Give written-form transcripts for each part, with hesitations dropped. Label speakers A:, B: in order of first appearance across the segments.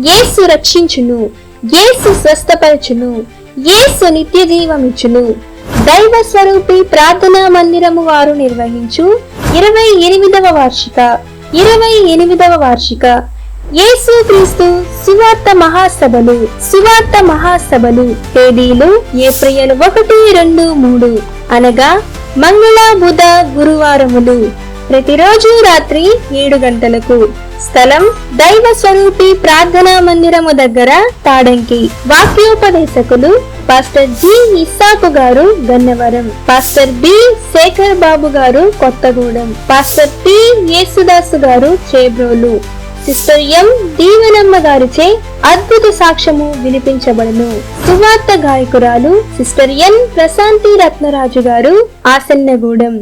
A: యేసు రక్షించును, యేసు స్వస్థపరచును, యేసు నిత్య జీవమిచ్చును. దైవ స్వరూపి ప్రార్థనా మందిరము వారు నిర్వహించు 28వ వార్షిక యేసు క్రీస్తు సువార్త మహాసభలు తేదీలు ఏప్రిల్ 1, 2, 3 అనగా మంగళ, బుధ, గురువారములు. ప్రతిరోజు రాత్రి 7 గంటలకు. స్థలం దైవ స్వరూపి ప్రార్థనా మందిరము దగ్గర, తాడంకి. వాక్యోపదేశకులు పాస్టర్ జి ఇస్సాకు గారు గన్నవరం, పాస్టర్ బి శేఖర్ బాబు గారు కొత్తగూడెం, పాస్టర్ టి యేసుదాసు గారు చేబ్రోలు. సిస్టర్ ఎం దీవెనమ్మ గారిచే అద్భుత సాక్ష్యము వినిపించబడును. సువార్త గాయకురాలు సిస్టర్ ఎన్ ప్రశాంతి రత్నరాజు గారు Asannagudem.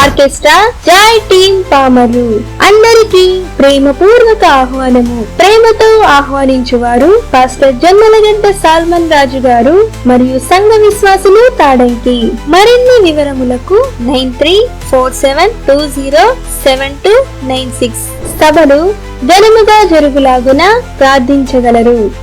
A: Orchestra joy team Pamarru. అందరికీ ప్రేమపూర్వక ఆహ్వానము. ప్రేమతో ఆహ్వానించువారు పాస్టర్ జొన్నలగడ్డ సాల్మన్ రాజు గారు మరియు సంఘ విశ్వాసులు, తాడంకి. మరిన్ని వివరములకు 9347207296 సభలు ఘనముగా జరుగులాగున ప్రార్థించగలరు.